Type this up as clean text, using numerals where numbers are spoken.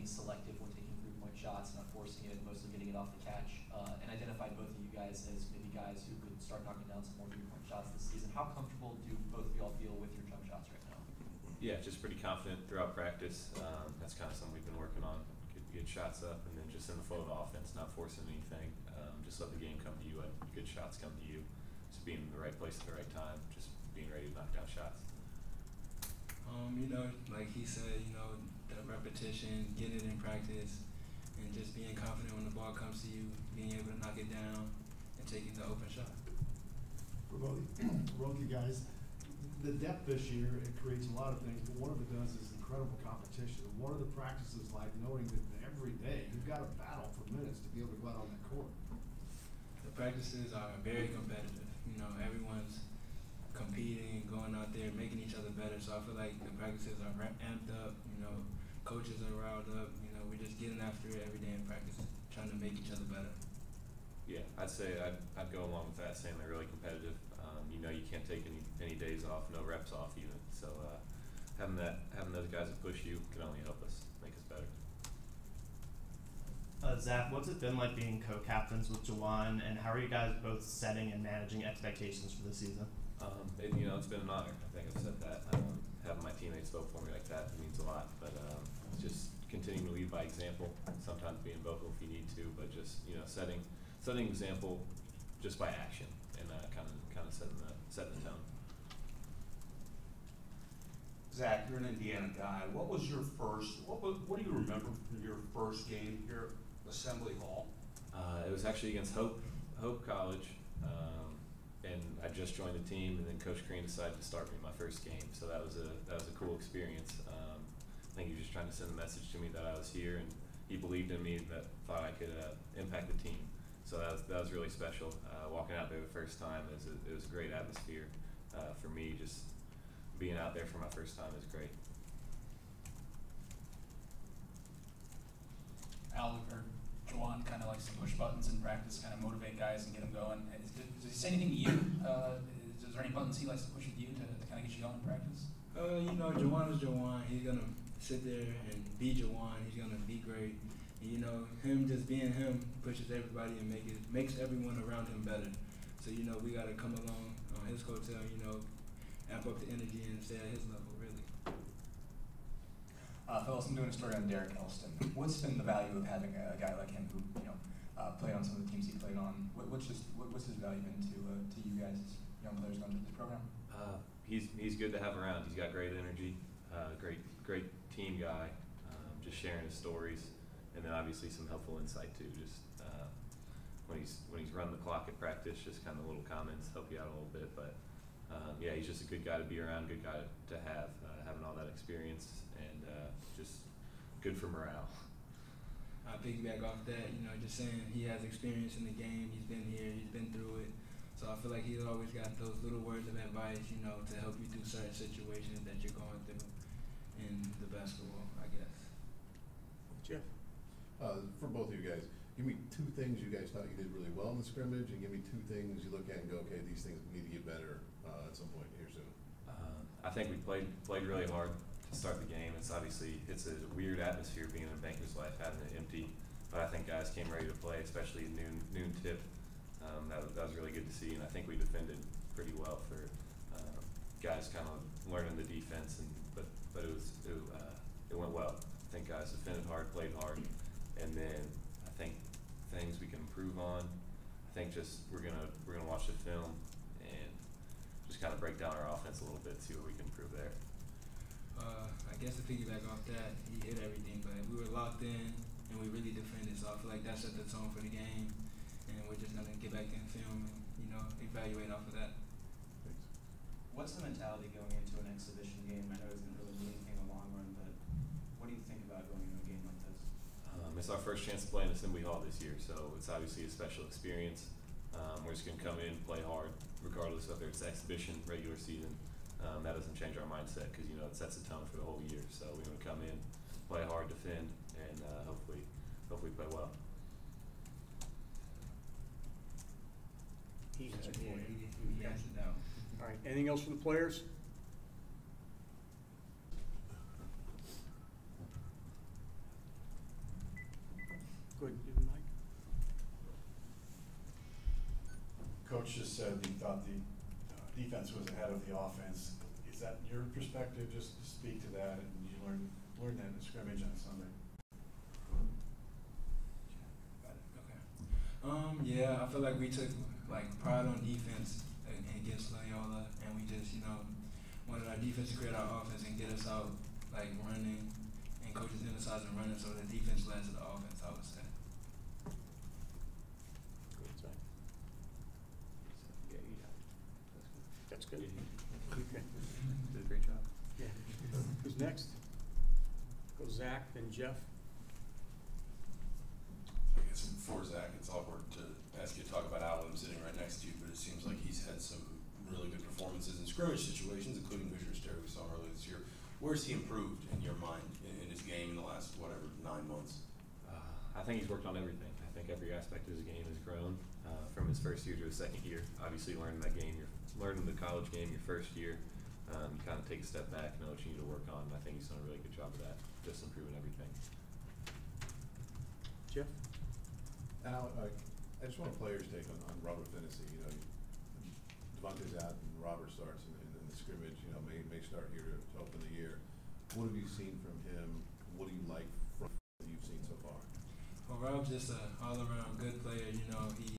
selective when taking three-point shots, not forcing it, mostly getting it off the catch, and identified both of you guys as maybe guys who could start knocking down some more three-point shots this season. How comfortable do both of y'all feel with your jump shots right now? Yeah, just pretty confident throughout practice. That's kind of something we've been working on. Get shots up, and then just in the flow of the offense, not forcing anything. Just let the game come to you, and good shots come to you. Just being in the right place at the right time, just being ready to knock down shots. You know, like he said, you know, the repetition, getting it in practice, and just being confident when the ball comes to you, being able to knock it down, and taking the open shot. For both you guys, the depth this year, it creates a lot of things, but one of it does is incredible competition. And one of the practices, like knowing that every day you've got to battle for minutes to be able to go out on that court. The practices are very competitive. You know, everyone's competing, going out there, making each other better. So I feel like the practices are amped up. You know, coaches are riled up. You know, we're just getting after it every day in practice, trying to make each other better. Yeah, I'd say I'd go along with that, saying they're really competitive. You know, you can't take any days off, no reps off even. So having those guys that push you can only help us, make us better. Zach, what's it been like being co-captains with Jawan, and how are you guys both setting and managing expectations for the season? You know, it's been an honor. I think I've said that. Having my teammates vote for me like that means a lot. But just continuing to lead by example. Sometimes being vocal if you need to, but just setting example just by action and kind of setting the tone. Zach, you're an Indiana guy. What do you remember from your first game here at Assembly Hall? It was actually against Hope College, and I just joined the team, and then Coach Crean decided to start me my first game. So that was a cool experience. I think he was just trying to send a message to me that I was here, and he believed in me, that thought I could impact the team. So that was really special. Walking out there the first time, it was a great atmosphere for me. Just being out there for my first time is great. Al or Jawan kind of likes to push buttons in practice, kind of motivate guys and get them going. Does he say anything to you? Is there any buttons he likes to push with you to kind of get you going in practice? You know, Jawan is Jawan. He's gonna sit there and be Jawan. He's gonna be great. And, you know, him just being him pushes everybody and makes everyone around him better. So you know, we gotta come along on his coattail. You know, amp up the energy and stay at his level, really. Phyllis, I'm doing a story on Derek Elston. What's been the value of having a guy like him who, played on some of the teams he played on? What's his value been to you guys as young players going through this program? He's good to have around. He's got great energy, great team guy. Just sharing his stories, and then obviously some helpful insight too. Just when he's running the clock at practice, just kind of little comments help you out a little bit, but. Yeah, he's just a good guy to be around, good guy to have, having all that experience, and just good for morale. I piggyback off that, just saying he has experience in the game, he's been here, he's been through it. So I feel like he's always got those little words of advice, to help you through certain situations that you're going through in the basketball, I guess. Jeff? For both of you guys, give me two things you guys thought you did really well in the scrimmage, and give me two things you look at and go, okay, these things need to get better at some point here soon. I think we played really hard to start the game. It's a weird atmosphere being in Banker's Life, having it empty, but I think guys came ready to play, especially noon tip. That was really good to see, and I think we defended pretty well for guys kind of learning the defense, but it went well. I think guys defended hard, played hard, and then I think things we can improve on. I think just we're gonna watch the film and just kind of break down our offense a little bit, see what we can improve there. I guess to piggyback off that, he hit everything, but we were locked in and we really defended. So I feel like that set the tone for the game, and we're just gonna get back in film and evaluate off of that. Thanks. What's the mentality going into an exhibition game? I know it doesn't really mean anything in the long run, but what do you think about going into a game like this? It's our first chance to play in Assembly Hall this year, so it's obviously a special experience. We're just going to come in, play hard, regardless whether it's exhibition, regular season. That doesn't change our mindset because it sets the tone for the whole year. So we're going to come in, play hard, defend, and hopefully play well. He answered that. All right. Anything else from the players? coach just said he thought the defense was ahead of the offense. Is that your perspective? Just speak to that, and you learn that in the scrimmage on Sunday. Yeah, I feel like we took like pride on defense against Loyola, and we just, wanted our defense to create our offense and get us out like running, and coaches emphasized and running, so the defense led to the offense, I would say. That's good. Okay. Did a great job. Yeah. Who's next? Go Zach, then Jeff. I guess before Zach, it's awkward to ask you to talk about Allen sitting right next to you, but it seems like he's had some really good performances in scrimmage situations, including Hoosiers Terry we saw earlier this year. Where's he improved in your mind in his game in the last, 9 months? I think he's worked on everything. I think every aspect of his game has grown from his first year to his second year. Obviously, learning that game, you're learning the college game your first year. You kind of take a step back and know what you need to work on. And I think he's done a really good job of that, just improving everything. Jeff? Al, I just want a player's take on Robert Finney. Devontae's out and Robert starts in the scrimmage. May start here to open the year. What have you seen from him? What do you like from what you've seen so far? Well, Rob's just an all-around good player. He